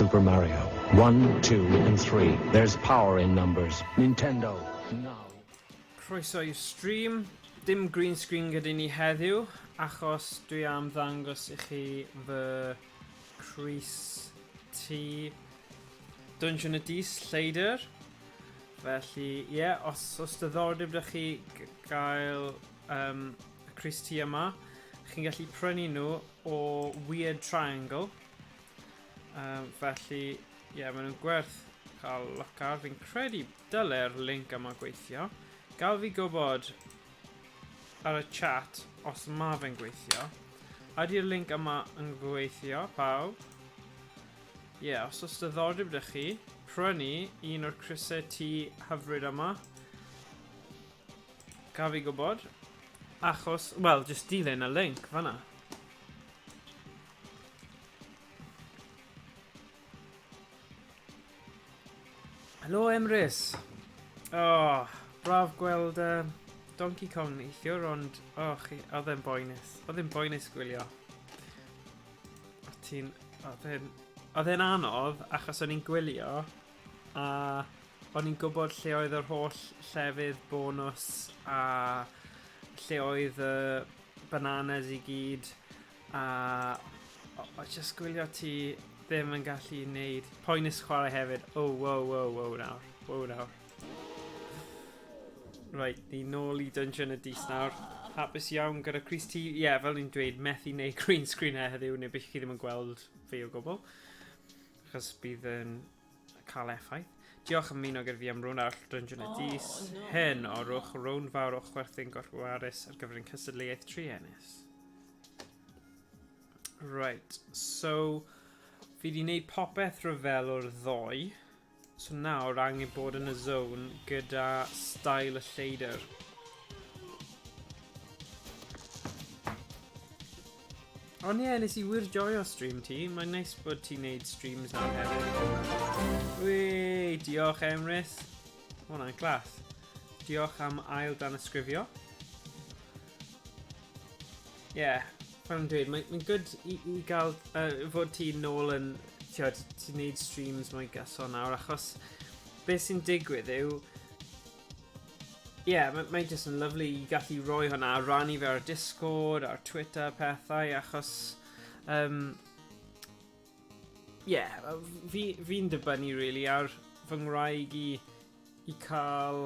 Super Mario. 1, 2, and 3. There's power in numbers. Nintendo, now. Croeso i'r stream. Dim green screen gyda ni heddiw, achos dwi am ddangos i chi fy Cris T Dwnsiwn y Dis Lleidr. Felly, ie, os diddordeb ydych chi gael y Cris T yma, chi'n gallu prynu nhw o Weird Triangle. Felly, ie, maen nhw'n gwerth cael look ar. Fi'n credu dyle'r link yma gweithio. Gael fi gwybod ar y chat os ma fe'n gweithio. Ydy'r link yma yn gweithio, pawb? Ie, os diddordeb ydych chi, prynu un o'r Crisau T hyfryd yma. Gael fi gwybod. Achos, wel, jyst dilyn y link fanna. Helo Emrys. Oh, braf gweld Donkey Kong neithiwr, ond oedd e'n boenus. Oedd e'n boenus gwylio. Oedd e'n anodd achos o'n i'n gwylio a o'n i'n gwybod lle oedd yr holl llefydd bonus a lle oedd y bananas I gyd a o just gwylio ti ddim yn gallu neud poenus chwarae hefyd. Wow nawr. Right, ni nôl I Dwnsiwn y Dis nawr. Hapus iawn gyda Cris T. Ie, fel ni'n dweud, methu neud green screen heddiw neu bych chi ddim yn gweld fi o gwbl. Achos bydd yn cael effaith. Diolch am muno gyda fi am rwn arall Dwnsiwn y Dis. Hyn orwch, rown fawr o'ch chwerthin gorchwarus ar gyfer ein cystadleuaeth triennus. Right, so fi wedi gwneud popeth rhyfel o'r ddoi. So nawr angen bod yn y zone gyda style y lleidr. Ond ie, nes I wir joio stream ti. Mae'n neis bod ti'n neud streams nawr hefyd. Wee, diolch Emrys. O, na'n glas. Diolch am ail dan ysgrifio. Ie, fel yn dweud, mae'n good I gael fod ti nôl yn ti'n neud streams mwy gyson nawr, achos beth sy'n digwydd yw mae'n just yn lyflu I gallu rhoi hwnna a rannu fe ar Discord, ar Twitter, pethau, achos fi'n dibynnu really ar fy ngwraig I cael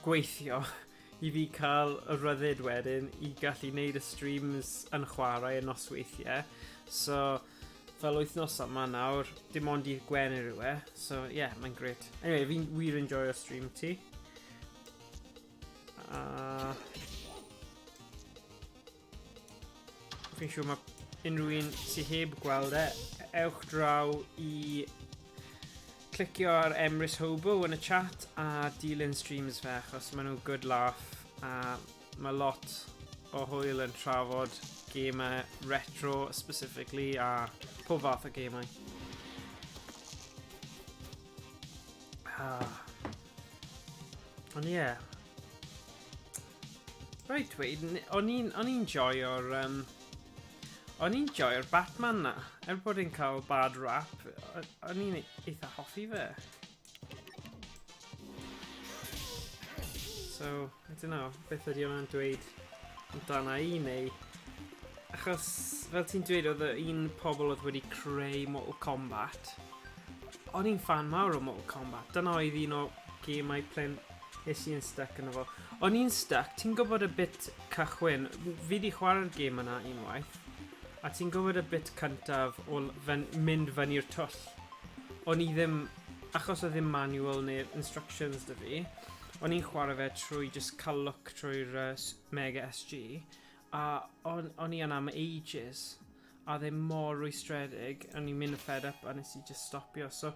gweithio I fi cael y ryddid wedyn I gallu neud y streams yn chwarae y nosweithiau, so fel wythnos yma nawr, dim ond i'r Gwener yw e, so mae'n gret. Anyway, fi'n wir enjoy o stream ti. Fi'n siŵr mae unrhyw un sy'n heb gweld e, ewch draw I clicio ar Emrys Hobo yn y chat a dilyn streams fe, achos maen nhw good laugh a mae lot o hwyl yn trafod gemau retro specifically a pob fath o gemau. Ond ie. Right, wait, o'n i'n joio'r Batman na. Bod i'n cael bad rap, o'n i'n eitha hoffi fe. So, I don't know, beth ydi hwnna'n dweud amdana I neu achos fel ti'n dweud oedd un pobl oedd wedi creu Mortal Kombat. O'n i'n fan mawr o Mortal Kombat. Dyna oedd un o gemau plen nes i'n stuck yn efo. O'n i'n stuck, ti'n gwybod y bit cychwyn, fi wedi chwarae'r gem yna unwaith, a ti'n gwybod y bit cyntaf o mynd fyny'r twll. O'n I ddim, achos oedd ddim manual neu'r instructions dy fi, o'n i'n chwarae fe trwy just cael look trwy'r Mega SG, a o'n I yna am ages a ddim mor rwystredig a o'n i'n mynd y fed up a nes I just stopio, so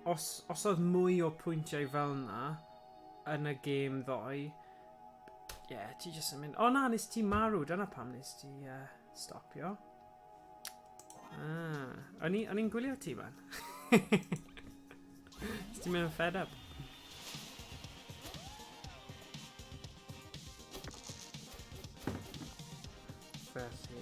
os oedd mwy o pwyntiau fel na yn y gêm ddoi ti just yn mynd na nes ti marw, dyna pam nes ti stopio. O'n i'n gwylio ti man. Nes ti'n mynd yn fed up. Felly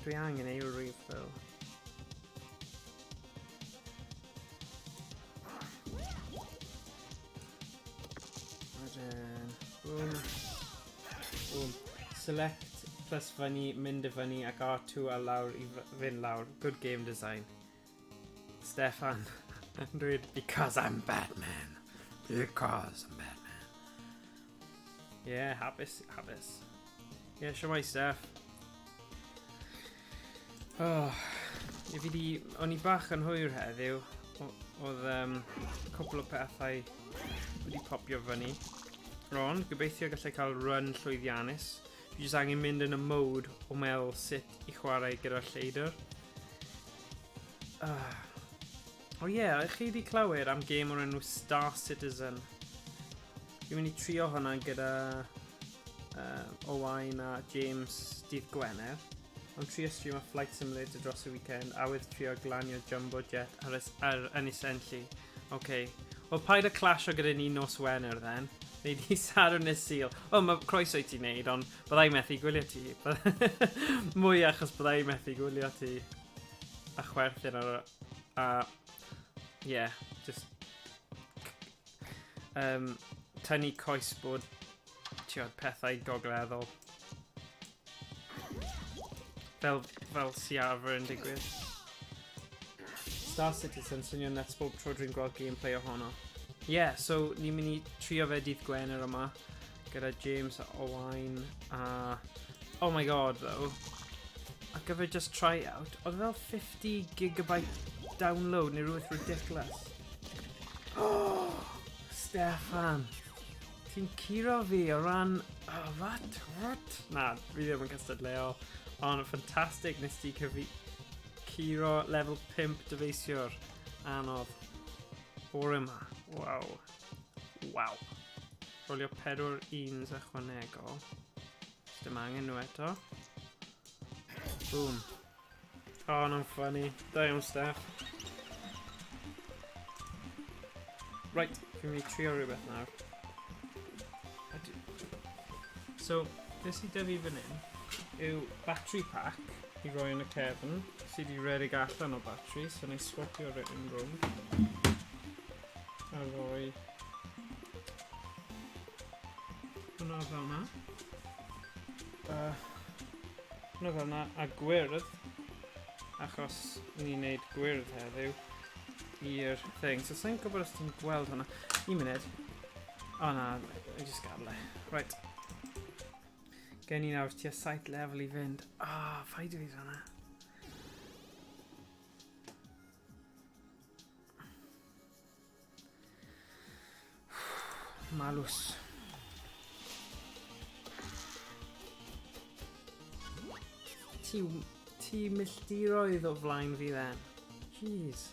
Dwi angen ei refill. Wedyn... Boom. Boom. Select plus fyny, mynd y fyny ac R2 a lawr i fynd lawr. Good game design. Steffan yn dweud, because I'm Batman. Because I'm Batman. Yeah, hapus. Yeah, siwmai Steff. Oh, o'n i bach yn hwyr heddiw. Oedd cwpl o pethau wedi popio fyny. Ron, gobeithio gallai cael run llwyddiannus. Fi jyst angen mynd yn y mode o meddwl sut i chwarae gyda'r lleidr. O ie, chi wedi clywed am gêm o'r enw Star Citizen. Fi'n mynd i trio hwnna gyda Owain a James dydd Gwener. Ond trio stream a Flight Simulator dros y weekend a wedd trio glanio Jumbo Jet ar Ynys Enlli. OK. Wel, paid y clasio gyda ni nos Wener then. Neu di sadwrn y Sul. O, mae croeso i ti wneud, ond byddai methu gwylio ti. Mwy achos byddai methu gwylio ti. A chwerthin ar... yeah, just... tynnu coes bod pethau gogleddol. Fel siarfer yn digwydd. Star Citizen swnio'n nuts bob tro dwi'n gweld gameplay ohono. Yeah, so ni'n mynd i trio fe dydd Gwener yma gyda James a Owain a... Oh my god, though. A gyfer just try out, oedd fel 50GB download neu rhywbeth ridiculous. Oh, Steffan. Ti'n curo fi o ran... Oh, what? Na, fi ddim yn cystadleuol. Ond ffantastig nes ti curo level 5 dyfeisiwr. Anodd. O'r yma. Wow. Rolio 4 1s ychwanegol. Dim angen nhw eto. Boom. Oh, no'n funny. Da iawn, Steff. Right, fi'n mynd i trio rhywbeth nawr. So, beth sydd da fi fan hyn yw battery pack i roi yn y cefn sydd wedi redig allan o battery, so na i swapio rydyn rhwng a roi hwnna fel yna hwnna fel yna a gwyrdd achos ni'n neud gwyrdd heddiw i'r thing, so sa'n gwybod os ti'n gweld hwnna. Un munud. O na, I just gadle. Right. Gen i nawr tua 7 lefel i fynd. Ffaid i fi hwnna. Malws. Ti milltiroedd o flaen fi then. Jeez.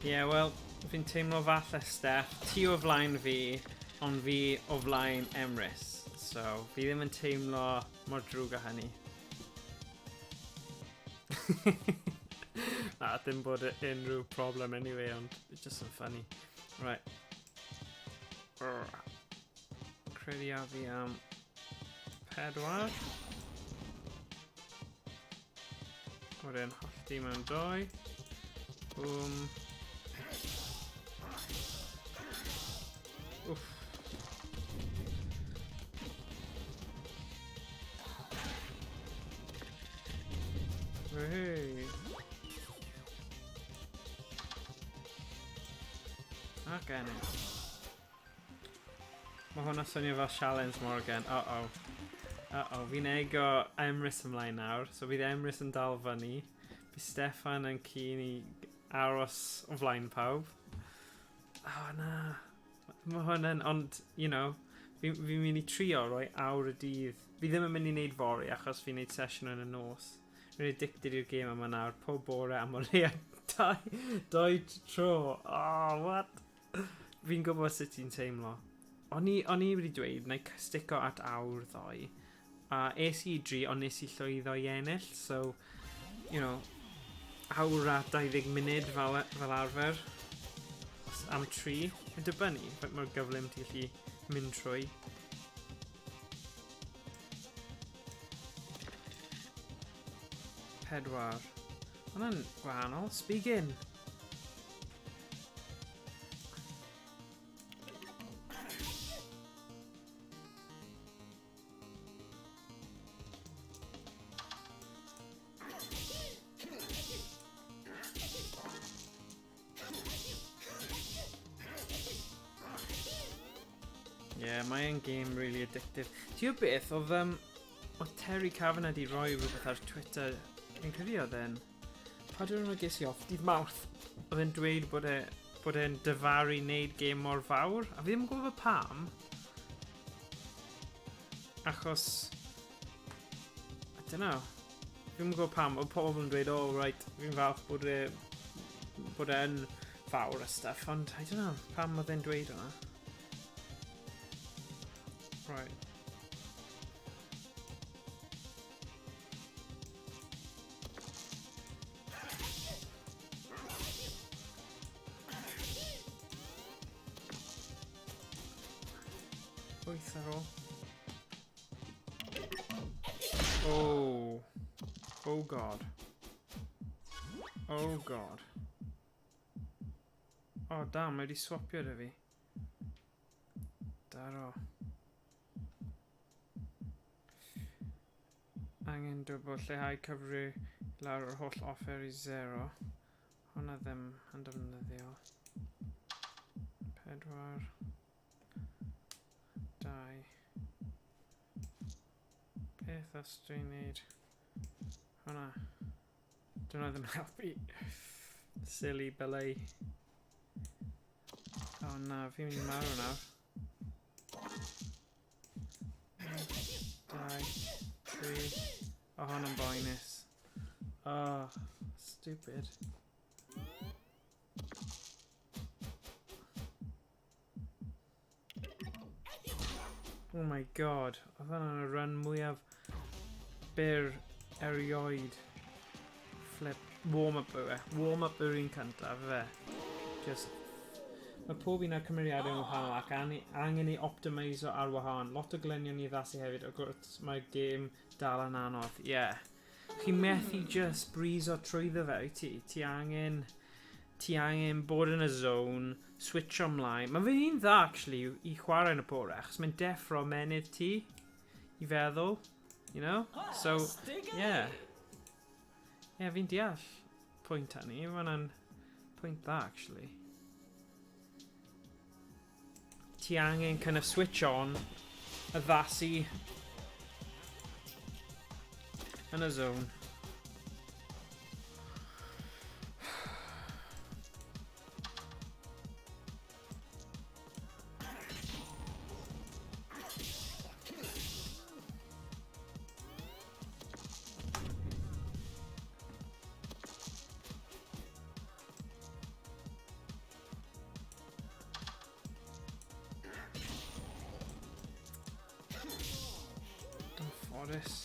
Yeah, well, fi'n teimlo falle Steff, ti o flaen fi, ond fi o flaen Emrys. So, fi ddim yn teimlo mor drwg â hynny. Na, dim bod unrhyw problem anyway, ond it's just so funny. Right. Credu a fi am 4. Wedyn, hollti mewn 2. Boom. Oof. Hey. Okay. Mae hwnna swnio fel challenge Morgan. Uh-oh. Fi'n ego Emrys ymlaen nawr. So bydd Emrys yn dal fyny. Bydd Steffan yn keen i aros o flaen pawb. Oh na. Mae hwnna'n, ond, you know, fi'n mynd i trio roi awr y dydd. Fi ddim yn mynd i wneud fori achos fi'n wneud sesiwn yn y nos. Rwy'n addicted i'r gêm yma nawr, pob bore am o leia dau tro. Oh, what? Fi'n gwybod sut ti'n teimlo. O'n i wedi dweud, na i stico at awr ddoe. A es I 3, ond nes I llwyddo I ennill. So, you know, awr a 20 munud fel arfer. Am 3. Yn dibynnu, fe mae'r gyflym ti'n gallu mynd trwy. Pedwar. Hwna'n gwahanol. Speaking. Yeah, mae'n game really addictive. Ti'n gwybod beth, oedd Terry Cavanagh di roi rhywbeth ar Twitter, yn credu oedd e'n, pa dwi'n rhoi ges I off dydd Mawrth, oedd e'n dweud bod e'n dyfaru wneud game mor fawr, a fi ddim yn gwybod pam, achos, I don't know, fi ddim yn gwybod pam, oedd pobl yn dweud, oh right, fi'n falch bod e'n fawr a stuff, ond I don't know, pam oedd e'n dweud hwnna. Right. Wyth ar ôl. Oh. Oh god. Oh god. Oh damn, mae wedi swapio dy fi. Daro. Angen dwbl lleihau cyfri lawr o'r holl offer I 0. Hwna ddim yn defnyddiol. 4 2 Beth os dwi'n neud hwna? Dwi'n ddim yn helpu. Silly belay. Oh na, fi'n mynd I marw nawr. 2 3 Oh, hwnna'n boenus. Oh, stupid. Oh my god. Oedd hwnna'n y run mwyaf byr erioed. Flip. Warm-up yw e. Warm-up yw'r un cyntaf, fe. Just... Mae pob un o'r cymeriadau yn wahanol ac angen I optimiso ar wahân. Lot o glynion I addasu hefyd, o gwrs mae'r game dal yn anodd. Yeah. Chi methu just breezo trwyddo fe, ti. Ti angen bod yn y zone, switch ymlaen. Mae fe'n un dda, actually, I chwarae yn y bore, achos mae'n deffro menydd ti, I feddwl, you know? So, yeah. Yeah, fi'n deall pwynt hynny. Mae'n pwynt dda, actually. Ti angen kind of switch on, addasu yn y zone. Ffodus.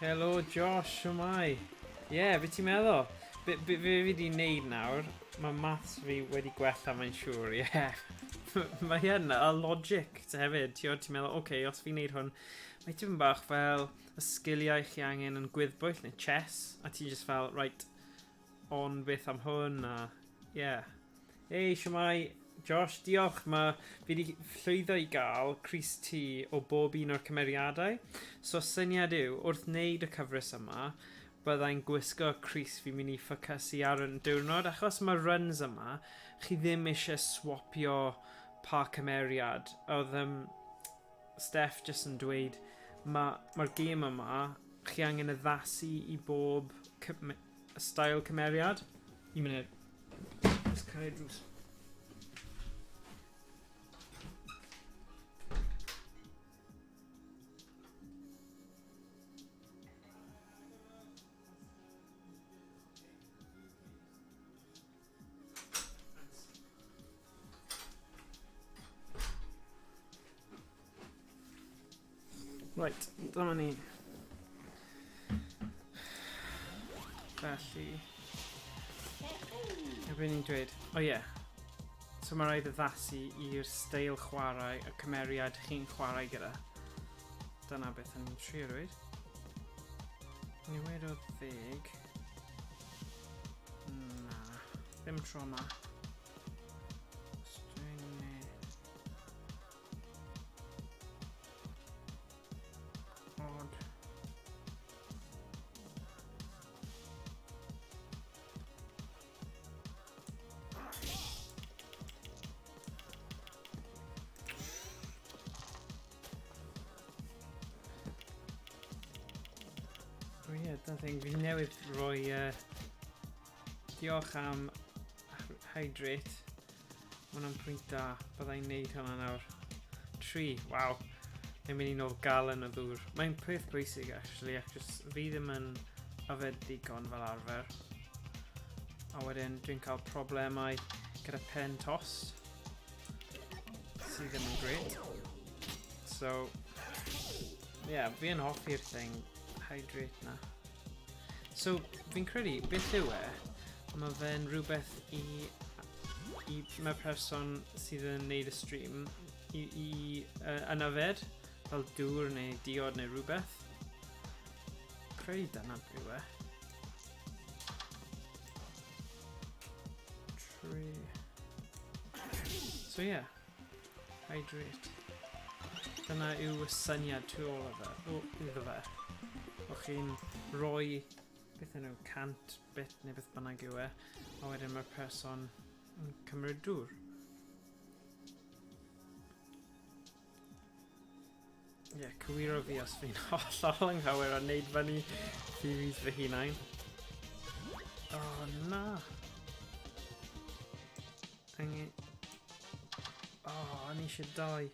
Helo Josh, shwmai? Yeah, be ti'n meddwl? Be fi wedi wneud nawr, mae maths fi wedi gwella mae'n siŵr, yeah. Mae hyn a logic hefyd, ti'n meddwl, okay, os fi'n neud hwn, mae ti'n bach fel y sgiliau chi angen yn gwyddbwyll neu chess, a ti'n just fel, right, on beth am hwn, a yeah. Hey, shwmai, Josh, diolch, fi wedi llwyddo I gael Crys T o bob un o'r cymeriadau. So syniad yw, wrth wneud y cyfres yma, byddai'n gwisgo Crys fi'n mynd I ffocysu ar y diwrnod, achos mae runs yma, chi ddim eisiau swapio pa cymeriad. Oedd Steph just yn dweud, mae'r game yma, chi angen addasu I bob style cymeriad. Un munud. Just cael ei drws. Right, dyma ni. Felly... Be ni'n dweud? O ie. So mae rhaid addasu i'r steil chwarae, y cymeriad chi'n chwarae gyda. Dyna beth yn trio dweud. Ni wedi o 10. Na, ddim tro yma. Odd. Oh yeah, that thing. Fi newydd roi diolch am hydrate. Ma' hwnna'n pwynt da. Byddai'n neud hwnna nawr. 3, waw. Mae'n mynd i nôl galen o ddŵr. Mae'n peth bwysig actually, achos fi ddim yn yfed digon fel arfer. A wedyn dwi'n cael problemau gyda pen tost sydd ddim yn gret. So, yeah, fi yn hoffi'r thing hydrate na. So, fi'n credu, beth yw e? Mae fe'n rhywbeth i mae'r person sydd yn neud y stream i ynyfed fel dŵr neu diod neu rhywbeth. Credu dyna yw e. 3. So yeah, hydrate. Dyna yw y syniad tu ôl iddo fe. O chi'n rhoi beth yw cant bit neu beth bynnag yw e, a wedyn mae'r person yn cymryd dŵr. Ie, cywiro fi os fi'n hollol anghywir a wneud fyny theories fy hunain. Oh, na! Oh, o'n i eisiau 2.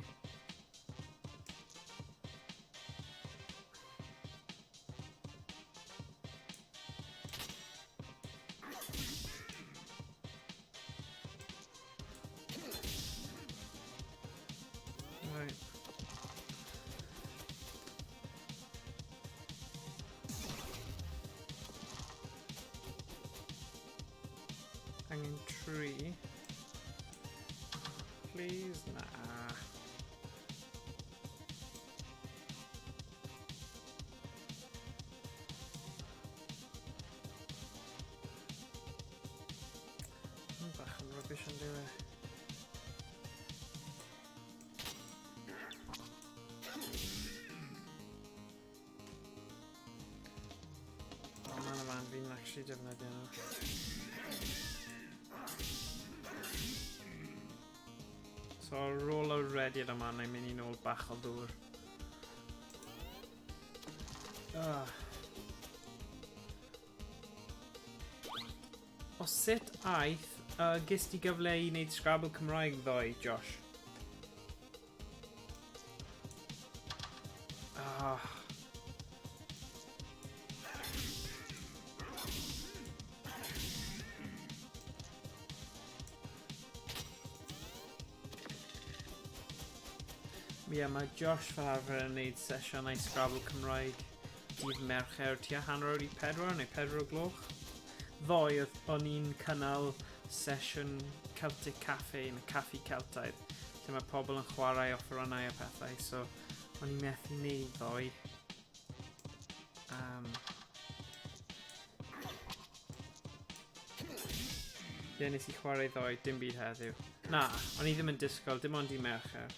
Right. Angen 3. Please, nah. Bach yn rubbish yn dyw e. O, man o man, fi'n actually defnyddio nhw. So ar ôl o'r rediad yma, na'n mynd i nôl bach o ddŵr. O sut aeth, gys ti gyfle i wneud Scrabble Cymraeg ddoe, Josh? Ie, mae Josh fel arfer yn gwneud sesiynau Scrabble Cymraeg dydd Mercher tua hanner awr i 4 neu 4 o gloch. Ddoe o'n i'n cynnal sesiwn Celtic Cafe yn y Caffi Celtaidd, lle mae pobl yn chwarae offerannau a pethau, so o'n i'n methu wneud ddoe. Ie, nes i chwarae ddoe, dim byd heddiw. Na, o'n i ddim yn disgwyl, dim ond i Mercher.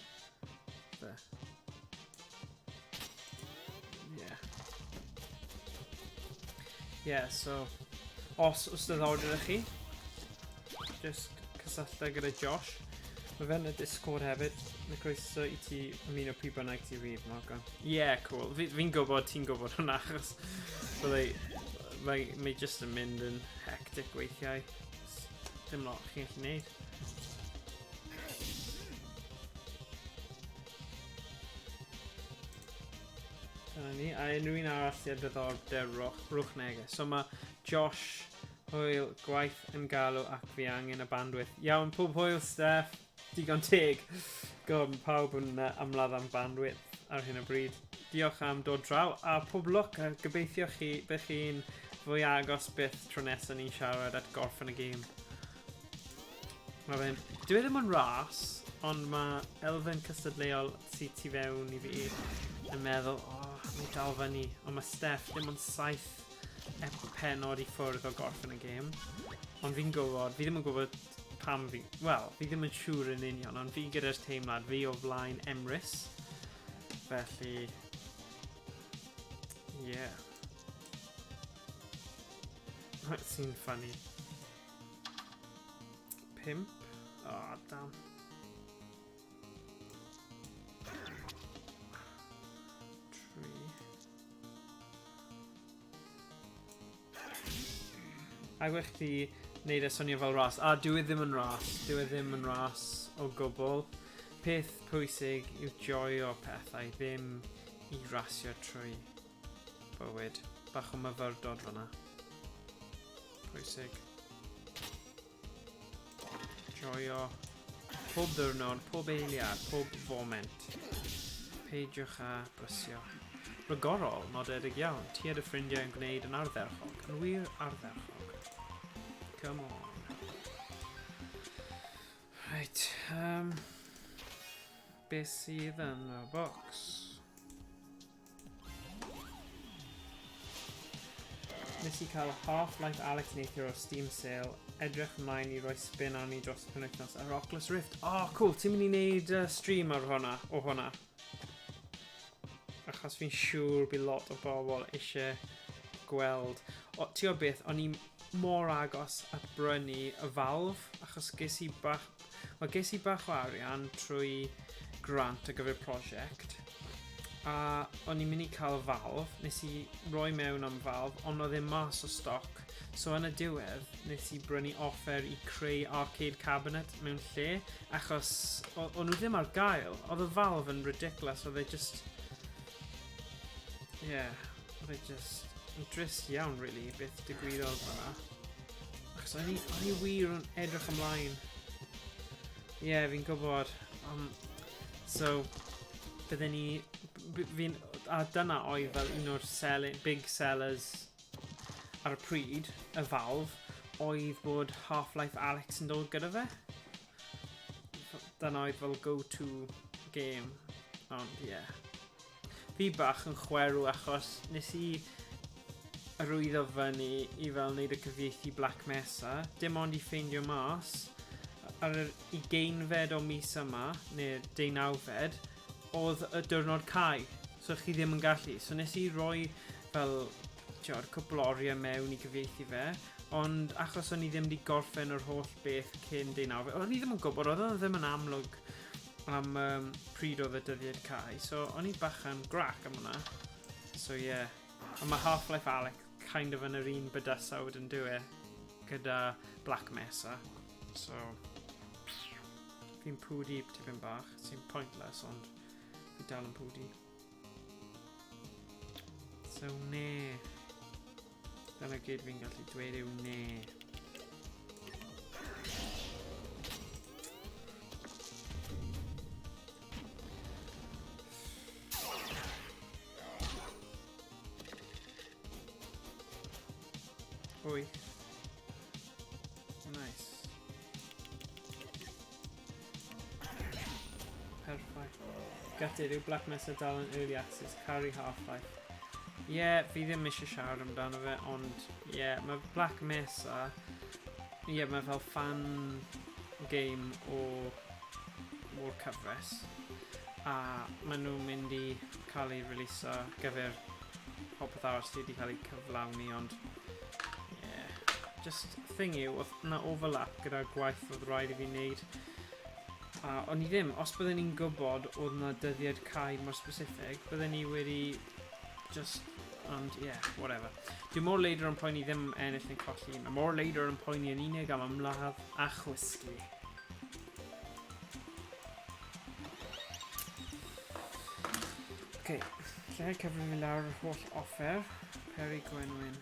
Yeah, so os diddordeb chi, just cysyllta gyda Josh. Mae fe'n y Discord hefyd. Mae croeso i ti ymuno pryd bynnag ti fydd, Morgan. Yeah, cool. Fi'n gwybod, ti'n gwybod hwnna, achos mae jyst yn mynd yn hectic weithiau. Dim lot chi'n gallu neud. Dyna ni, a unrhyw un arall sy'n diddordeb rwch neges. So mae Josh, hwyl, gwaith yn galw ac fi angen y bandwidth. Iawn, pob hwyl, Steph, digon teg. God, mae pawb yn ymladd am bandwidth ar hyn o bryd. Diolch am dod draw, a pob lwc, a gobeithio bych chi'n fwy agos byth tro nesaf ni'n siarad at gorffen y gêm. Dwi ddim yn ras, ond mae elfen cystadleuol sy'n tu fewn i fi yn meddwl, mae dal fyny, ond mae Steph ddim yn 7 pennod i ffwrdd o gorffen y gêm. Ond fi'n gwybod, fi ddim yn gwybod pam fi, wel, fi ddim yn siŵr yn union, ond fi gyda'r teimlad fi o flaen Emrys. Felly, yeah. Sy'n funny. 5. Oh, damn. A gwych chi wneud y swnio fel ras. A dwi ddim yn ras. Dwi ddim yn ras o gwbl. Peth pwysig yw joio pethau, ddim i rasio trwy bywyd. Bach o myfyrdod fan'na. Pwysig. Joio pob ddiwrnod, pob eiliad, pob foment. Peidiwch a brysio. Rygorol, nodedig iawn. Ti a dy ffrindiau yn gwneud yn ardderchog. Yn wir ardderchog. Come on. Right, beth sydd yn y bocs? Nes i cael Half-Life Alyx neithiwr o Steam Sale, edrych ymlaen i roi spin arni dros y penwythnos ar Oculus Rift. Oh, cool, ti'n mynd i wneud stream ar hwnna, o hwnna? Achos fi'n siŵr bydd lot o bobl eisiau gweld. O, ti o beth, o'n i mor agos at brynu y Valve, achos ges i bach o arian trwy grant ar gyfer prosiect. A o'n i'n mynd i cael y Valve, nes i roi mewn am Valve, ond oedd e mas o stoc. So yn y diwedd, nes i brynu offer i creu arcade cabinet mewn lle, achos o'n nhw ddim ar gael. Oedd y Valve yn ridiculous, oedd e just... yeah, oedd e just... yn drist iawn, really, beth digwyddodd fan'na. Achos o'n i wir yn edrych ymlaen. Yeah, fi'n gwybod. So, bydden ni... a dyna oedd fel un o'r big sellers ar y pryd, y Valve, oedd bod Half-Life Alyx yn dod gyda fe. Dyna oedd fel go-to game. Ond, yeah. Fi bach yn chwerw achos nes i arwyddo fyny i fel wneud y cyfieithu Black Mesa, dim ond i ffeindio mas ar yr 20fed o mis yma, neu'r 19fed, oedd y diwrnod cae, so chi ddim yn gallu. So nes i roi fel cwpl oriau mewn i gyfieithu fe, ond achos o'n i ddim wedi gorffen yr holl beth cyn 19fed, o'n i ddim yn gwybod, oedd ddim yn amlwg am pryd oedd y dyddiad cae, so o'n i bach yn grac am hwnna. So yeah, a mae Half-Life Alyx kind of yn yr un bydysawd yn dwi gyda Black Mesa. So, fi'n pwdi tipyn bach, sy'n pointless, ond fi dal yn pwdi. So, ne. Dyna gyd fi'n gallu dweud yw ne. Wy. Nice. Perffaith. Gutted yw Black Mesa dal yn early access, carry Half-Life. Yeah, fi ddim eisiau siarad amdano fe, ond yeah, mae Black Mesa, yeah, mae fel fan game o'r cyfres. A maen nhw'n mynd i cael ei releaso gyfer popeth arall sydd wedi cael ei cyflawni, ond just thing yw, oedd yna overlap gyda'r gwaith oedd rhaid i fi wneud. A o'n i ddim, os byddwn ni'n gwybod oedd yna dyddiad cae mor specific, byddwn ni wedi just Ond, yeah, whatever. Dwi'n mor leidr yn poeni ddim ennill neu colli. Mae mor leidr yn poeni yn unig am ymladd a chwisgi. OK, lle cyfri fi lawr yr holl offer. Peri Gwenwyn.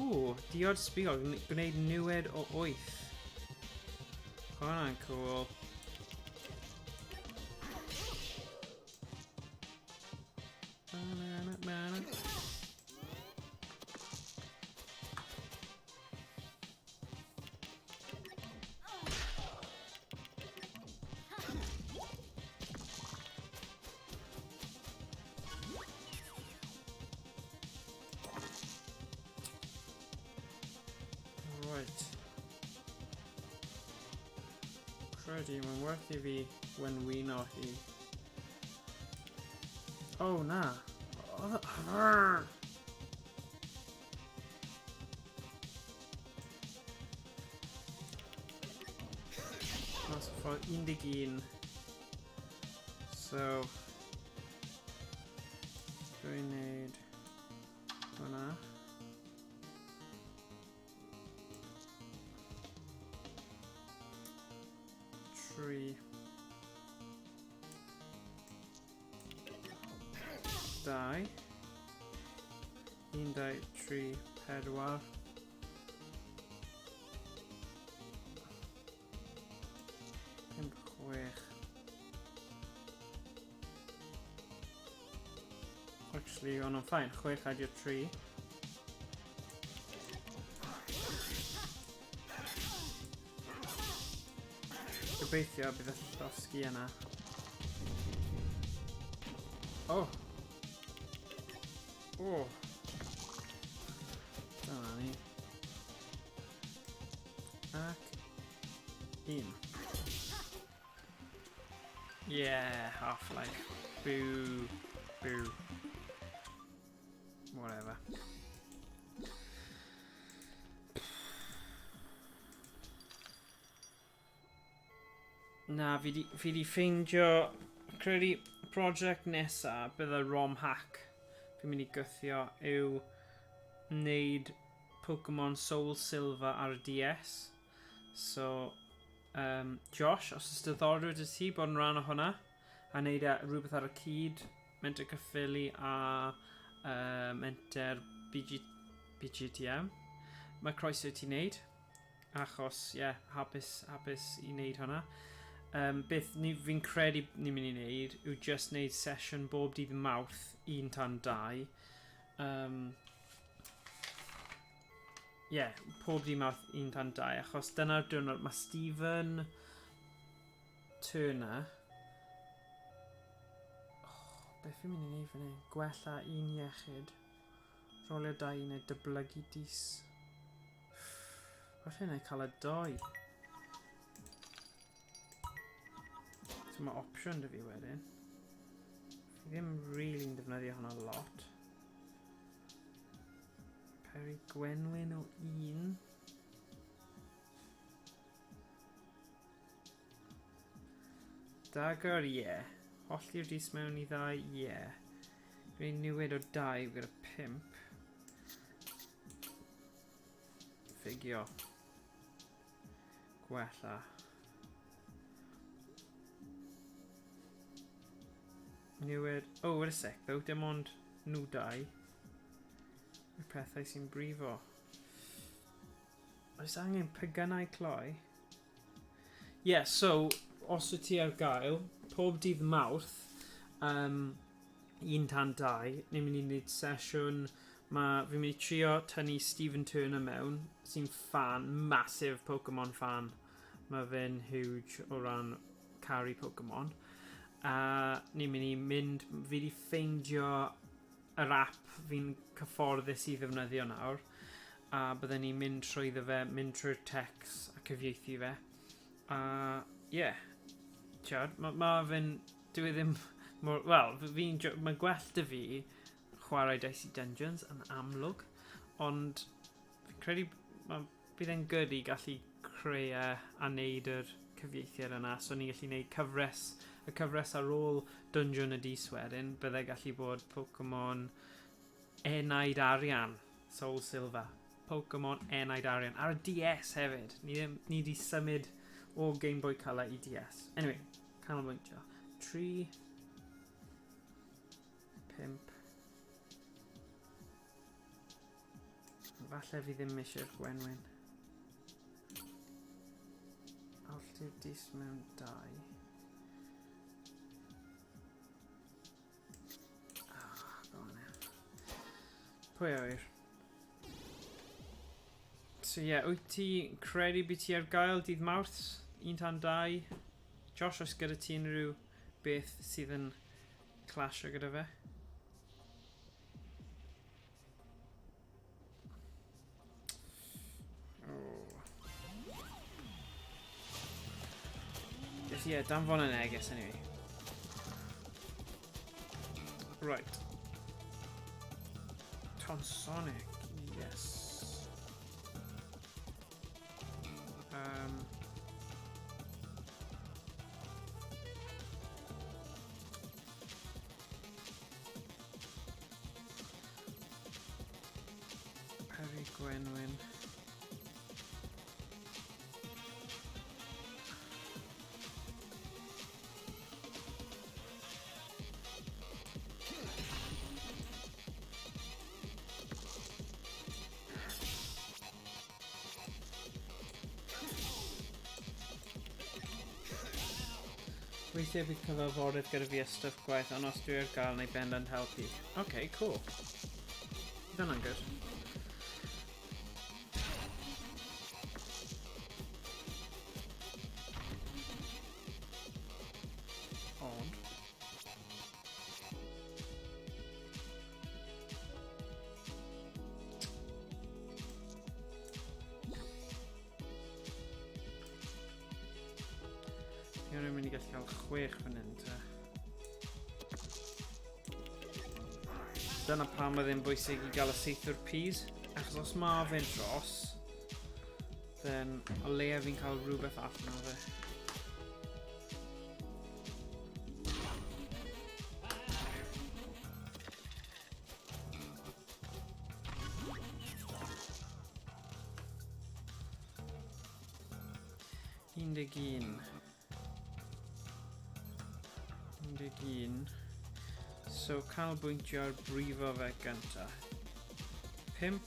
Ooh, diod sbio, gwneud niwed o 8. Hwna'n cool. Right. Credu, mae'n werth I fi wenwyno hi. Oh, na. Mas o ffordd 11. So, dwi'n neud hwnna. Three. 2. 1, 2, 3, 4. Pump, 6. Actually, oh no, fine. 6 adio 3. Gobeithio bydd y llosgi yna. Oh! Oh! Dyna ni. Ac 1. Yeah, Half-Life. Boo. Boo. Whatever. Na, fi di ffeindio credu project nesa bydd y ROM hack fi'n mynd I gythio yw wneud Pokemon Soul Silver ar y DS. So, Josh, os ys diddordeb dy ti bod yn rhan o hwnna a wneud rhywbeth ar y cyd, menter cyffili a menter BGTM, mae croeso ti wneud achos, yeah, hapus I wneud hwnna. Beth fi'n credu ni'n mynd I wneud yw just wneud session bob dydd Mawrth 1 tan 2. Yeah, pob dydd Mawrth 1 tan 2 achos dyna'r diwrnod mae Stephen Turner beth fi'n mynd I wneud fan hyn? Gwella 1 iechyd rolio 2 neu dyblygu dis falle neu cael y 2 so mae opsiwn dy fi wedyn fi ddim really yn defnyddio hwnna lot Peri Gwenwyn o 1 Dagger, yeah. Holli'r dis mewn I 2, yeah. Gwneud niwed o 2 gyda 5. Ffigio. Gwella. Niwed... Oh, wait a sec, though. Dim ond nhw 2. Y pethau sy'n brifo. Oes angen pegynau cloi? Yeah, so... Os wyt ti ar gael, pob dydd Mawrth, 1 tan 2, ni'n mynd I wneud sesiwn, fi'n mynd I trio tynnu Stephen Turner mewn, sy'n fan, massive Pokemon fan. Mae fe'n huge o ran caru Pokemon. Ni'n mynd fi wedi ffeindio yr app fi'n cyfforddus I ddefnyddio nawr, a byddwn ni'n mynd trwyddo fe, mynd trwy'r text a cyfieithu fe. Yeah. Tiod, mae fe'n... Dwi ddim... Wel, mae'n gwell dy fi chwarae Dicey Dungeons yn amlwg, ond fi'n credu mae bydd e'n good i gallu creu a neud yr cyfieithiad yna, so ni'n gallu neud y cyfres ar ôl Dwnsiwn y Dis wedyn, byddai gallu bod Pokemon Enaid Arian, Soul Silver, Pokemon Enaid Arian, ar y DS hefyd. Ni di symud o Game Boy Color i DS. Anyway, canolbwyntio. 3, 5. Falle fi ddim eisiau'r Gwenwyn. Altu'r Dis mewn 2. Go on now. Pwy awyr? So yeah, wyt ti credu bydd ti ar gael dydd Mawrth 1 tan 2? Josh, os gyda ti unrhyw beth sydd yn clasio gyda fe? Yes, yeah, danfon y neges anyway. Right. Dwnsonic, yes. Harry Gwenwyn. Weithiau bydd cyfarfodydd gyda fi y stwff gwaith, ond os dwi ar gael neu bendant helpu. Okay, cool. Bydd hwnna'n good. Ond. Fi'n mynd i gallu cael 6 fan hyn ta. Dyna pam mae ddim bwysig i gael y seithwr peas, achos os mae fe'n dros, then o leia fi'n cael rhywbeth allan o fe. Un. So canolbwyntio ar brifo fe gynta. 5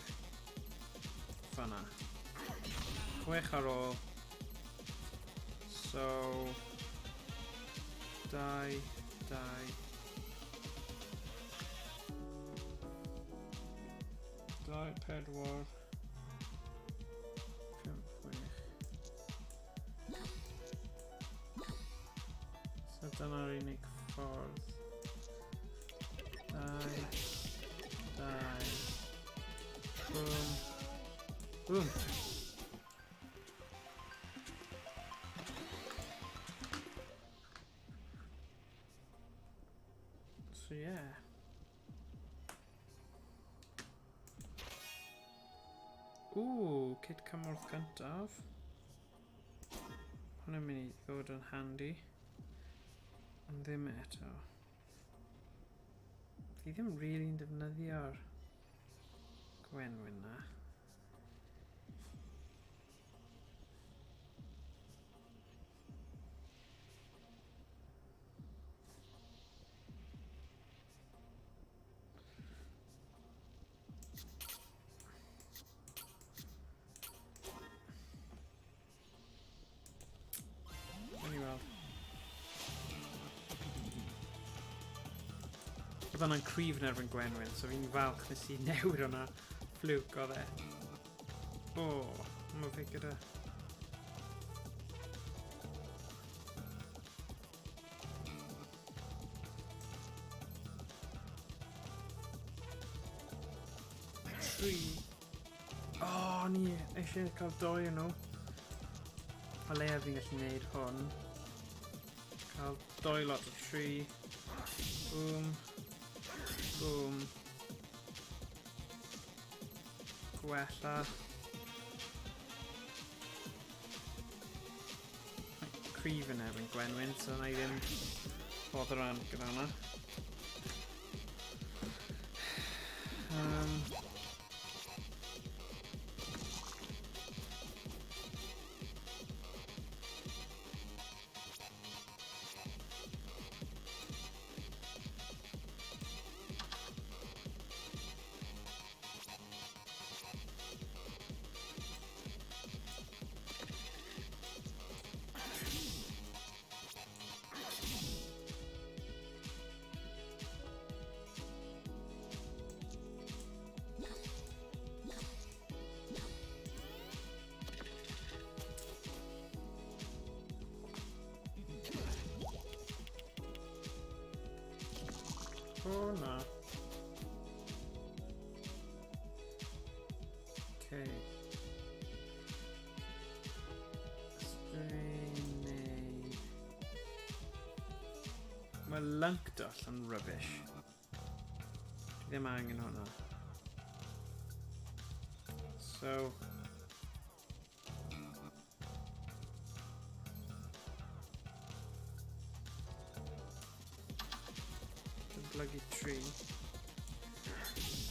fanna. 6 ar ôl. So 2, 2. 2, 4. 5, 6. So dyna'r unig ffordd. 2, 2. Boom. Boom. So yeah. Ooh, kit cymorth gyntaf. Hwna'n mynd i ddod yn handy. Ond ddim eto. Fi ddim rili'n defnyddio'r Gwenwyn na. Bydd hwnna'n cryf yn erbyn Gwenwyn, so fi'n falch nes i newid hwnna. Fflwc o dde. O, mae fe gyda... Tri. O, ni eisiau cael 2 nhw. O leia fi'n gallu neud hwn. Cael 2 lot o 3. Boom. Boom. Gwella. prif yn erbyn Gwenwyn, so na I ddim fod o ran gyda hwnna. Oh no. Okay. Strainade. Mae Lunkdull yn rubbish. Dwi ddim angen hwnna. So... Bloody tree.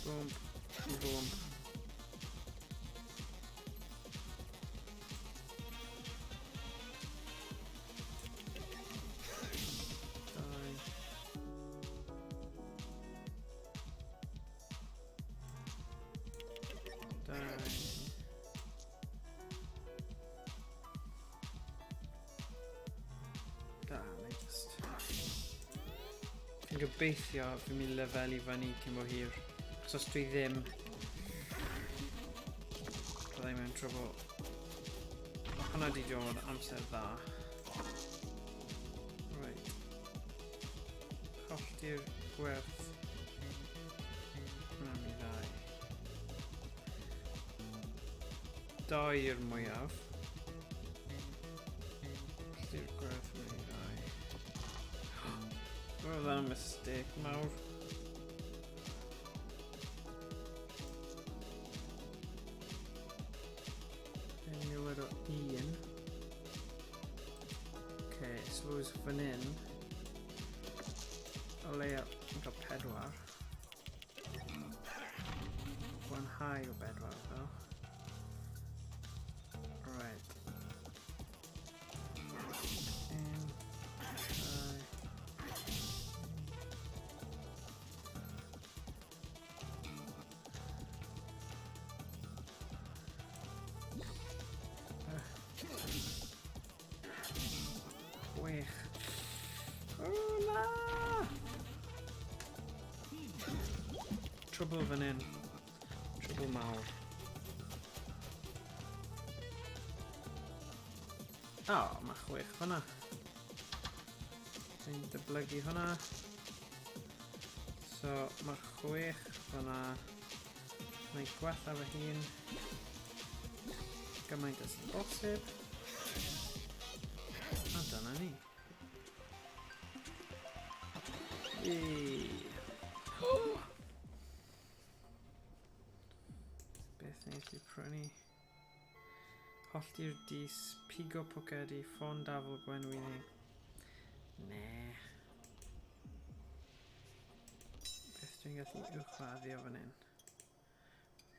Boom, boom. Die. Fi'n gobeithio fi'n mynd lefel I fyny cyn bo hir. Achos os dwi ddim, byddai mewn trouble. Mae hwnna di dod amser dda. Right. Hollti'r gwerth. Hwna'n mi ddau. 2 i'r mwyaf. Hollti'r gwerth mi ddau. Roedd that a mistake mawr. Newid o 1. Okay, suppose fan hyn o leia yn cael 4. Gwanhau o 4 though. Right. Oh na! Trouble fan hyn. Trouble mawr. Oh, mae 6 hwnna. Dwi'n dyblygu hwnna. So, mae 6 hwnna. Mae'n gwella fy hun. Gymaint as bosib. A dyna ni. Beth wneud I prynu? Hollti'r dis, pigo pocedi, ffôn dafl gwenwynig. Nee. Beth dwi'n gallu uwchraddio fan hyn?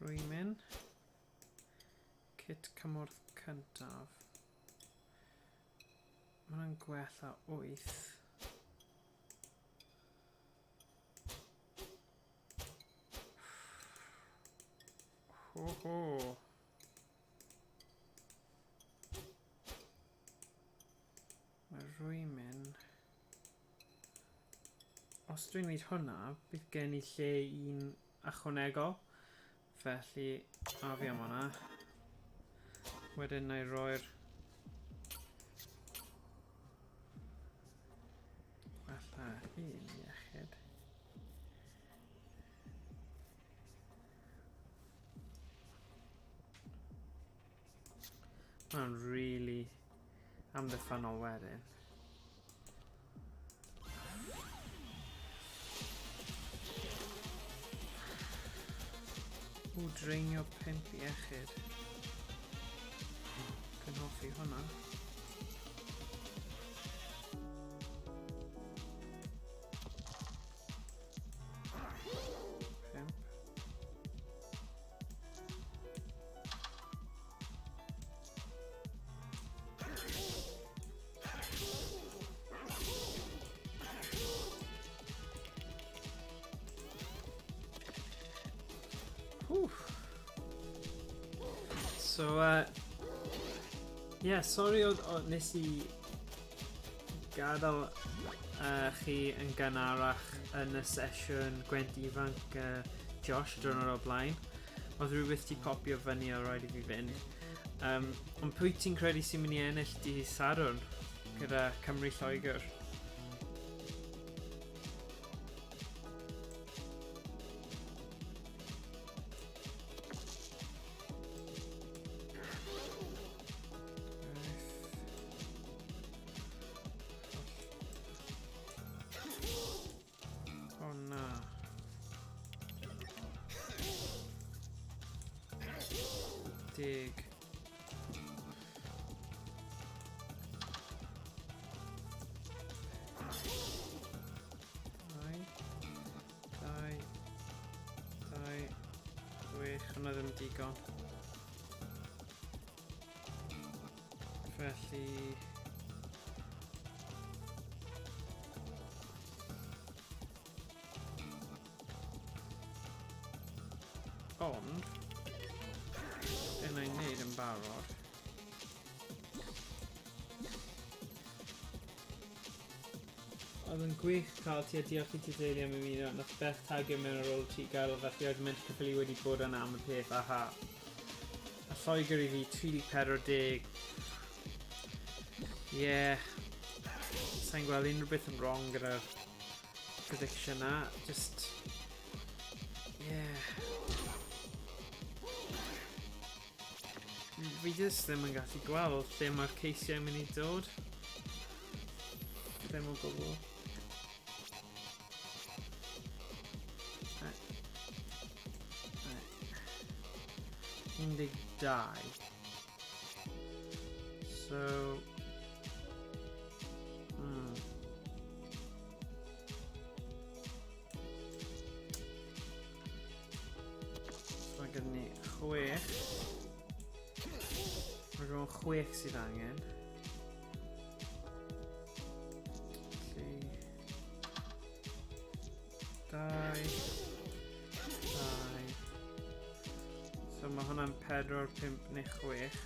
Rwymin. Kit cymorth cyntaf. Mae hwnna'n gwella 8. Ho ho. Mae rwymin. Os dwi'n neud hwnna, bydd gen I lle un ychwanegol. Felly, a fi am hwnna. Wedyn na I roi'r gwella 1 iechyd. Mae'n really amddiffynol wedyn. Ww, dreinio 5 iechyd. Dwi'n hoffi hwnna. So, sori o nes i gadael chi yn gynharach yn y sesiwn Gwent Ifanc Josh diwrnod o blaen. Oedd rhywbeth ti popio fyny o rhaid i fi fynd. Ond pwy ti'n credu sy'n mynd i ennill di Sadwrn gyda Cymru Lloegr? Dig. Dau. Chwech. Hwna ddim digon. Felly... Ond... Yn ei wneud yn barod. Oedd yn gwych cael ti a diolch i ti deulu am ymuno. Nath Beth tagio mewn ar ôl ti gael, felly oedd mynd cyffili wedi bod yna am y peth a Lloegr i fi 34-10. Sa'n gweld unrhyw beth yn wrong gyda'r prediction na. Just... Fi jyst ddim yn gallu gweld lle mae'r ceisiau yn mynd i dod. Ddim o gwbl. Right. 12. So... So mae gen ni 6. Mae rhywun 6 sydd angen. Felly... 2. So mae hwnna'n 4, 5 neu 6.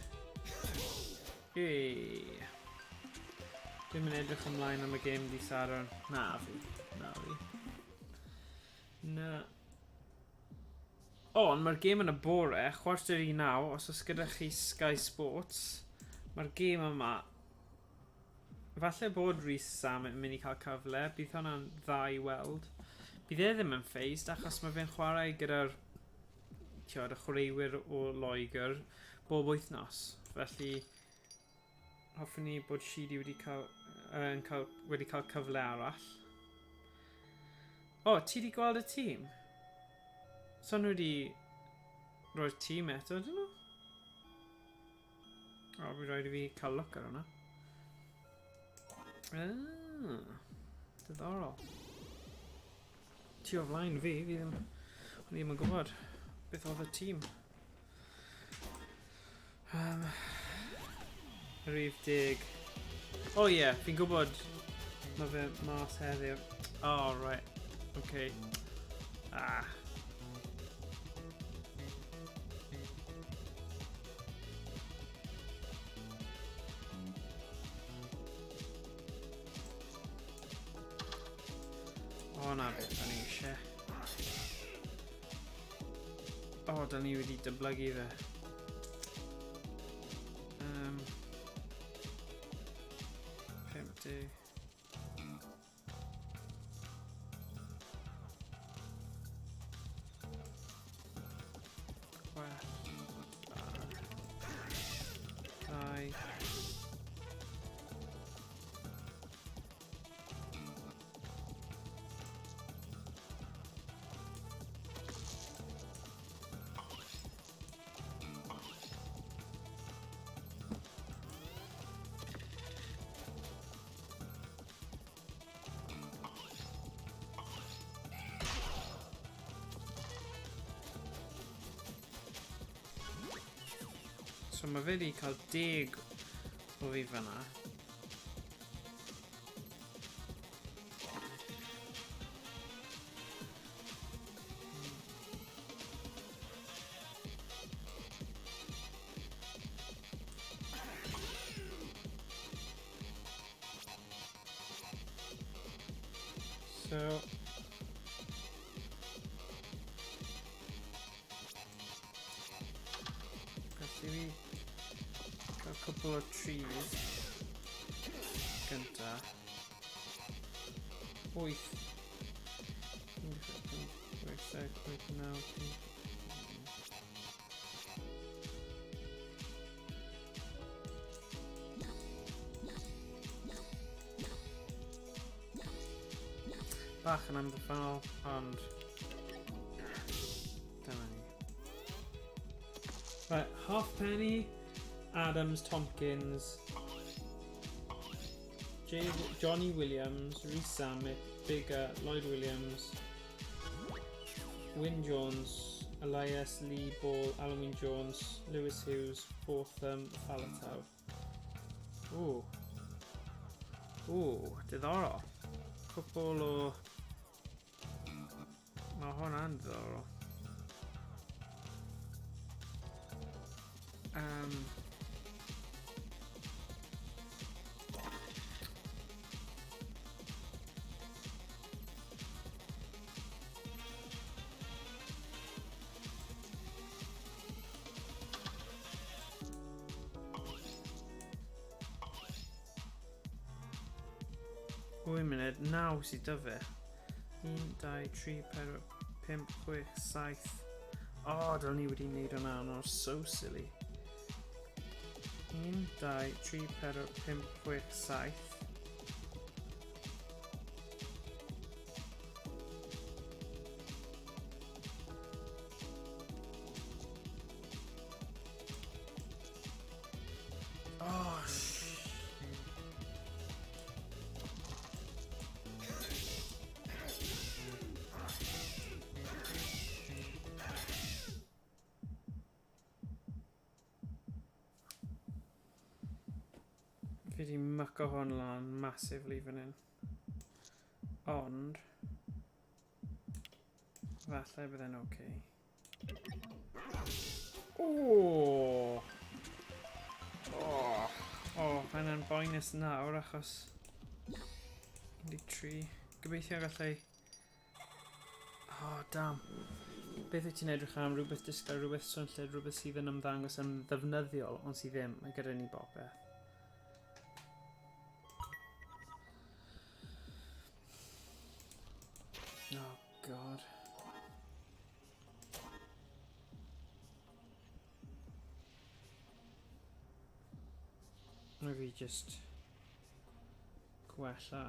Dwi'n mynd edrych ymlaen am y gêm di Sadwrn. Na fi. Ond mae'r gêm yn y bore, 8:40, os oes gyda chi Sky Sports, mae'r gêm yma, falle bod Rhys Sam yn mynd i cael cyfle, bydd hwnna'n dda i weld. Bydd e ddim yn phased, achos mae fe'n chwarae gyda'r y chwaraewyr o Loegr bob wythnos. Felly, hoffwn ni bod Sheedy wedi cael cyfle arall. O, ti wedi gweld y tîm? So nhw wedi roi'r tîm eto, dyn nhw? O, bydd rhaid i fi cael look ar hwnna. Diddorol. Ti o flaen fi ddim yn gwybod beth oedd y tîm. Rhif 10. O ie, fi'n gwybod mae fe mas heddiw. Oh, right. Okay. O na beth da ni eisiau. O, da ni wedi dyblygu fe. Empty. So mae fe wedi cael 10 o fi fyna. So... Let's see, we got a couple of trees. Gynta. Wyth. Wyth naw. Bach yn amddiffynol, ond dyma ni. Right, Halfpenny, Adams, Tompkins, Johnny Williams, Rhys Sammitt, Bigger, Lloyd Williams, Wyn Jones, Elias, Lee Ball, Alan Wyn Jones, Lewis Hughes, Botham, Falatau. Ooh. Ooh, diddorol. Cwbl o... Mae hwnna'n diddorol. Wait a minute, naw sydd 'da fe. 1, 2, 3, 4, 5, 6, 7. Oh, do'n i wedi wneud hwnna, no, so silly. 1, 2, 3, 4, 5, 6, 7. Oh, fi di myco hwn lan massively fan hyn. Ond falle bydde'n okay. Oh! Oh! Oh, mae'n boenus nawr achos 13. Gobeithio gallai... Oh, damn. Beth wyt ti'n edrych am? Rhywbeth disgwyl, rhywbeth swnllyd, rhywbeth sydd yn ymddangos yn ddefnyddiol, ond sydd ddim. Mae gyda ni bopeth. Oh, God. Mae fi just gwella.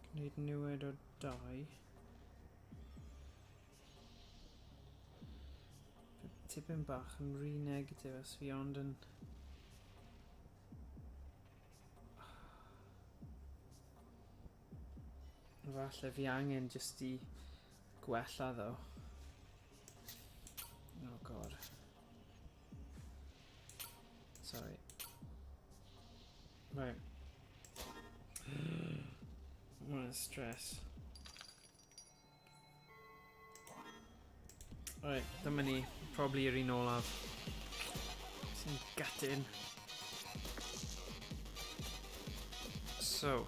Gwneud niwed o 2. Tipyn bach yn rhy negatif as fi ond yn... Falle fi angen jyst i gwella ddo. Oh God. Sorry. Right. Mae'n stress. Right, dyma ni. Probably yr un olaf. Sy'n gutting. So.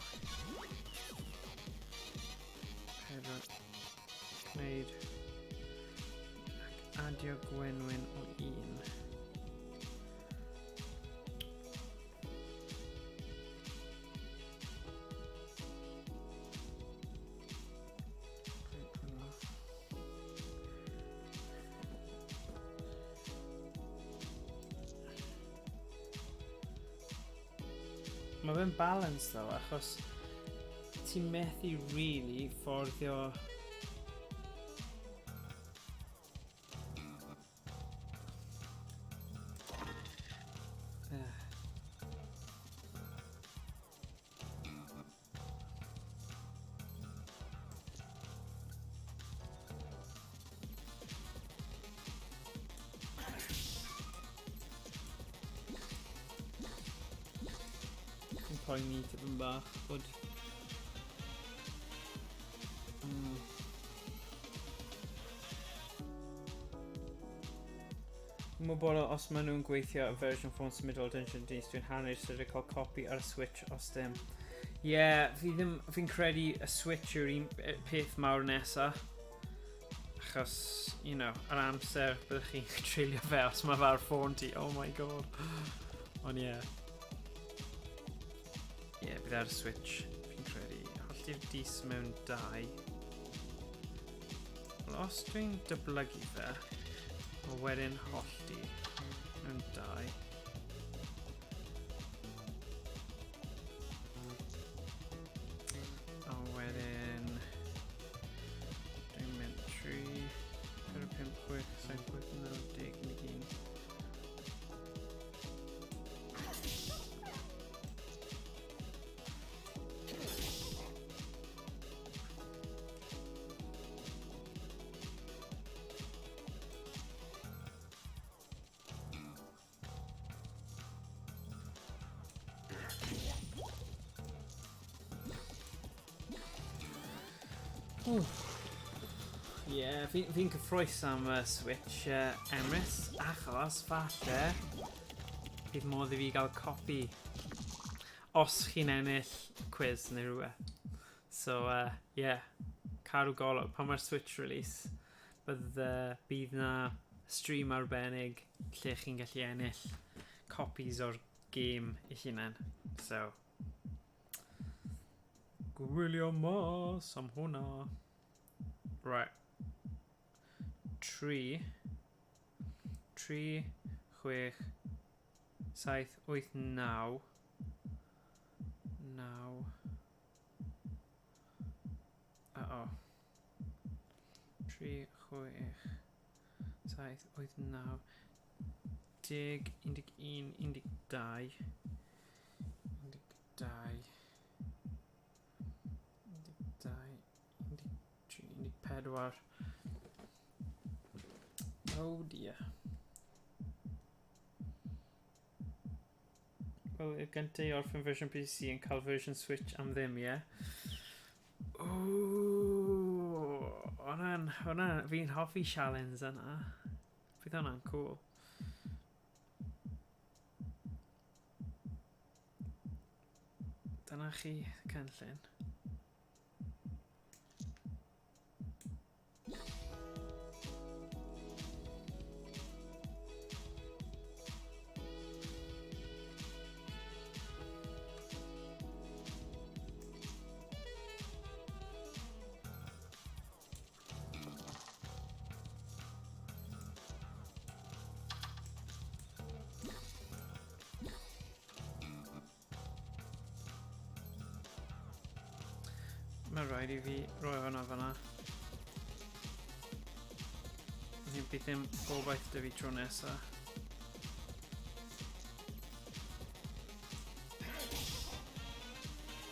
Pedwar. Gwneud. Ac adio gwenwyn o 1. Mae fe'n balance though, achos ti'n methu really fforddio poeni tipyn bach bod Mae'n bod os maen nhw'n gweithio y version ffôn symudol Dwnsiwn dwi'n hanner sydd wedi cael copi ar y Switch os dim. Fi'n credu y Switch yw'r un peth mawr nesa. Achos, you know, yr amser byddwch chi'n treulio fe os mae fe ar ffôn ti. Oh my god. Ond bydd ar y Switch, fi'n credu. Hollti'r dis mewn 2. Wel, os dwi'n dyblygu fe, o wedyn hollti mewn 2. A wedyn dwi'n mynd 3, 4, 5, 6, 7, 8, 9, 10, 11. Fi'n cyffroes am Switch Emrys, achos falle bydd modd I fi gael copi os chi'n ennill quiz neu rhywbeth. So, cadw golwg pan mae'r Switch release, bydd na stream arbennig lle chi'n gallu ennill copies o'r game eich hunain. So, gwylio mas am hwnna. Right. 3, 6, 7, 8, 9. 9. Uh-oh. 3, 6, 7, 8, 9. 10, 11, 12. 12. Oh dear. Wel, y gyntaf I orffen version PC yn cael version Switch am ddim, Ooh, hwnna, fi'n hoffi challenge yna. Bydd hwnna'n cool. Dyna chi cynllun. Mae rhaid I fi roi hwnna fan'na. Bydd ddim gobaith 'da fi tro nesa.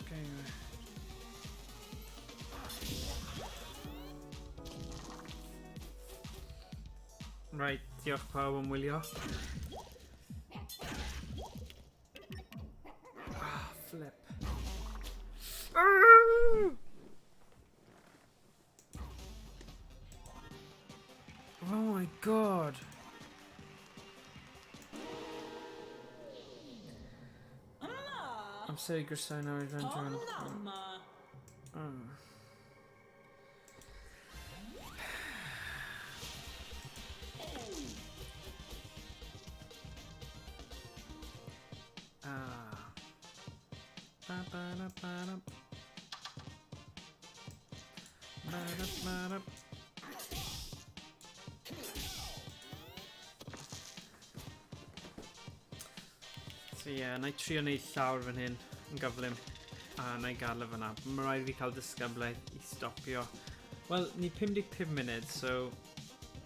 Okay. Right, diolch pawb am wylio. Flip. Oh my god. I'm sorry, Gerson, now we're going So yeah, na I trio neud llawr fan hyn yn gyflym a na I gadw fan'na. Mae rhaid fi cael disgyblaeth I stopio. Wel, ni 55 munud, so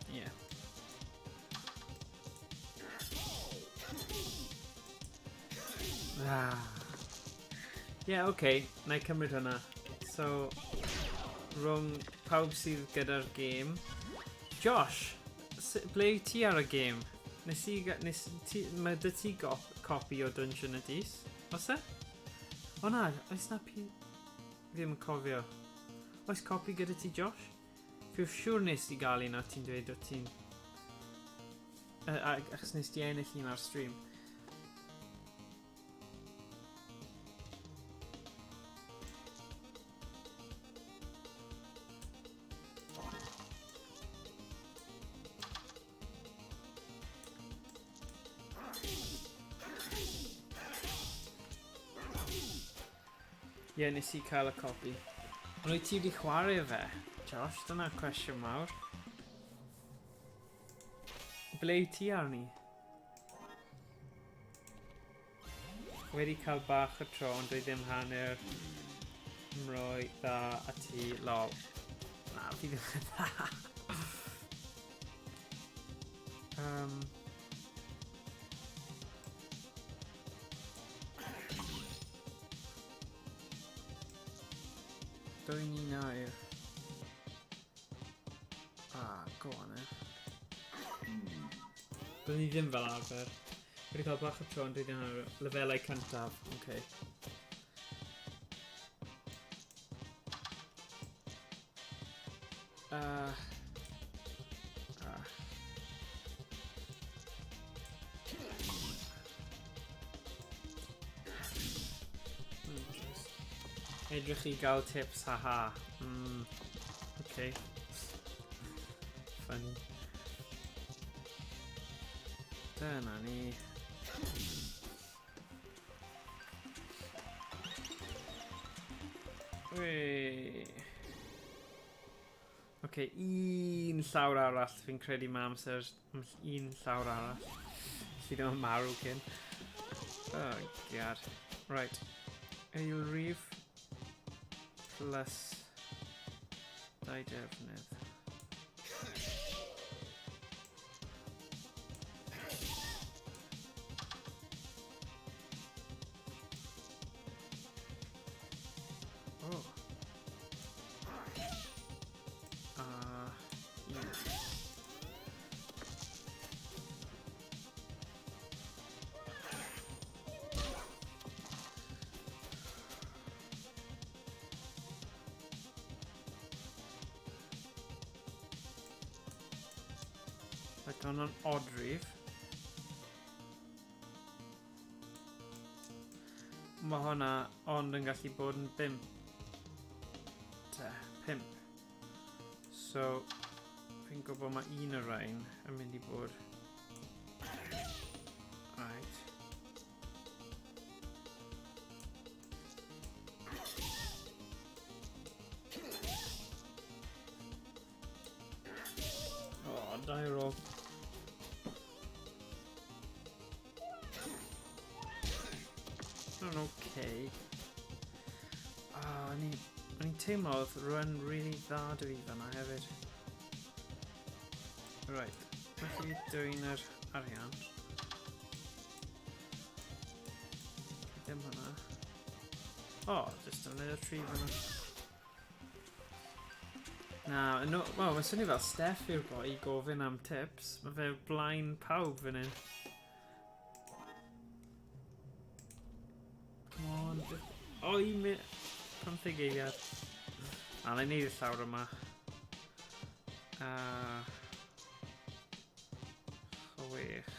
yeah. Yeah, okay, na I cymryd hwnna. So, rhwng pawb sydd gyda'r game. Josh, ble yw ti ar y game? Mae dy ti copi o Dwnsiwn y dis? Oes e? O na, oes na ddim yn cofio. Oes copi gyda ti, Josh? Fi'n siŵr nes ti gael un a ti'n dweud o ti'n... achos nes ti ennill un ar stream. Ie, nes i cael y copi. Ond wyt ti wedi chwarae fe, Josh? Dyna cwestiwn mawr. Ble yw ti arni? Wedi cael bach o tro, ond dwi ddim hanner mroi dda a ti, lol. Na, fi ddim yn dda. Dwy ni nawr. Go on Byddwn ni ddim fel arfer. Wedi cael bach o tro ond dwi ddim yn lefelau cyntaf. Okay. Edrych i gael tips, haha. Okay. Funny. Dyna ni. Wee. Okay, un llawr arall. Fi'n credu mae amser un llawr arall. Sydd ddim yn marw cyn. Oh, god. Right. Eil rif. Plus dau defnydd. Oh. Like on an odd reef. Mae hwnna ond yn gallu bod yn 5. 5. So, fi'n gwybod mae un o'r rhain yn mynd i bod... Right. Oh, dau roll. Okay. O'n i'n teimlo oedd run really dda dy fi fan'na hefyd. Right. Felly dwi'n yr arian. Dim hwnna. Just yn neud y tri fan'na. Na, well, mae'n swnio fel Steph yw'r boi i gofyn am tips. Mae fe blaen pawb fan hyn. Un minute. 15 eiliad. Na, na i neud y llawr yma. Chwech.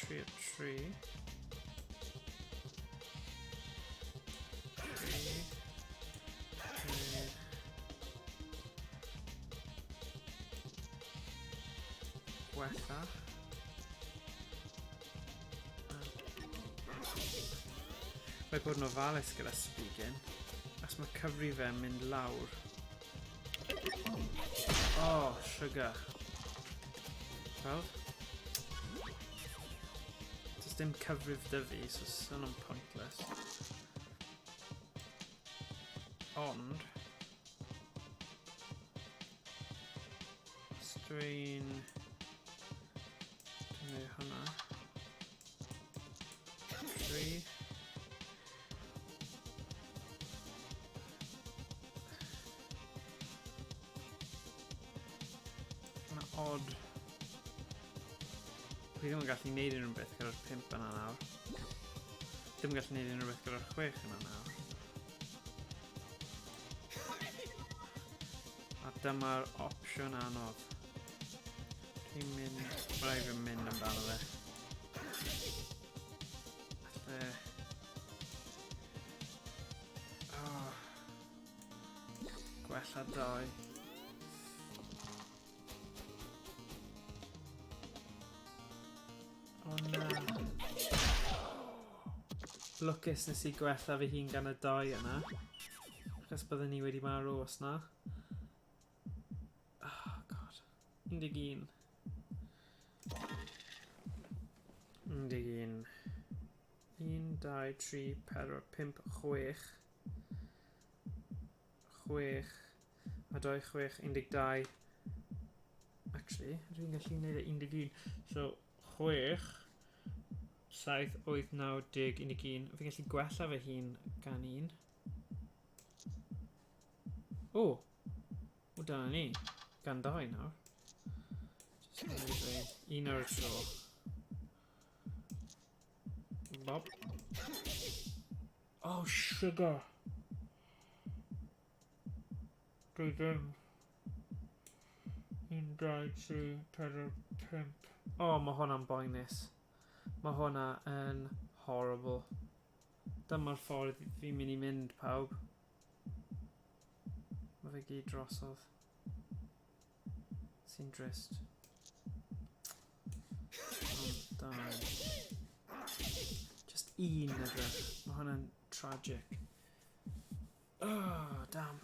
3 a 3. 3. Gwella. Mae bod yn ofalus gyda speaking, as mae cyfri fe'n mynd lawr. Oh, sugar. Wel, does dim cyfrif dy fi, so sy'n o'n pointless. Ond, strain, dwi'n neud hwnna. 3. Odd. Fi ddim yn gallu neud unrhyw beth gyda'r 5 yna nawr. Ddim yn gallu neud unrhyw beth gyda'r 6 yna nawr. A dyma'r opsiwn anodd. Dwi'n mynd... Rhaid fi'n mynd amdano fe. Gwella 2. Oh no. lwcus nes I gwella fy hun gan y dau yna. Achos byddwn ni wedi marw os na. Oh, god. 11. 11. 1, 2, 3, 4, 5, 6. 6. A 2, 6, 12. Actually, dwi'n gallu gwneud 11. So, 6, 7, 8, 9, 10, 11. Fi'n gallu gwella fy hun gan 1. O! O, dyna ni. Gan 2 nawr. Just gwneud fi 1 ar y tro. Bob. Oh, sugar! Dwi ddim. 1, 2, 3, 4, 5. O, mae hwnna'n boenus. Mae hwnna yn horrible. Dyma'r ffordd fi'n mynd I mynd, pawb. Mae fe gyd drosodd. Sy'n drist. O, 2. Just 1 edrych. Mae hwnna'n tragic. Oh, damn.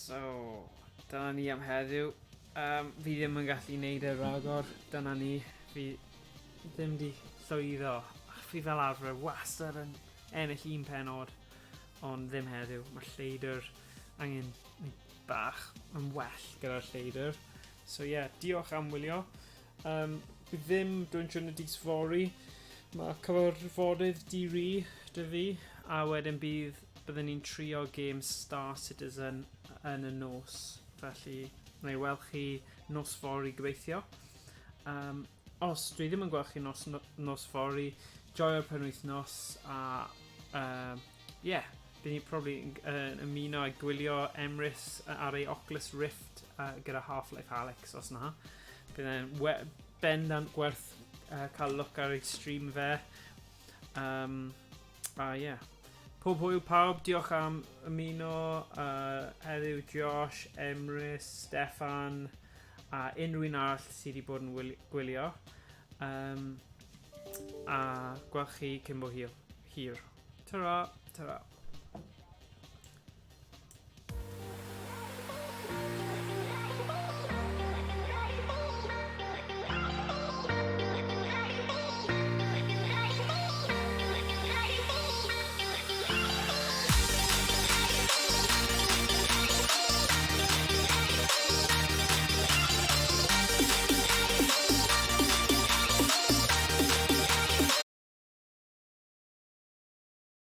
So, dyna ni am heddiw. Fi ddim yn gallu neud y ragor. Dyna ni. Fi ddim di llwyddo. Fi fel arfer wastad yn ennill 1 pennod. Ond ddim heddiw. Mae lleidr angen bach yn well gyda'r lleidr. So ie, diolch am wylio. Fi ddim Dwnsiwn y dis fori. Mae cyfarfodydd di-ri dy fi. A wedyn byddwn ni'n trio game Star Citizen yn y nos. Felly, neu weld chi nos fori gobeithio. Os dwi ddim yn gweld chi nos fori, joio'r penwythnos a yeah, bydd ni probably yn ymuno a gwylio Emrys ar ei Oculus Rift gyda Half-Life Alyx os na. Bydd e'n bendant gwerth cael look ar ei stream fe. Yeah. Pob hwyl pawb, diolch am ymuno, heddiw Josh, Emrys, Steffan a unrhyw un arall sydd wedi bod yn gwylio. A gweld chi cyn bo hir. Ta-ra, ta-ra.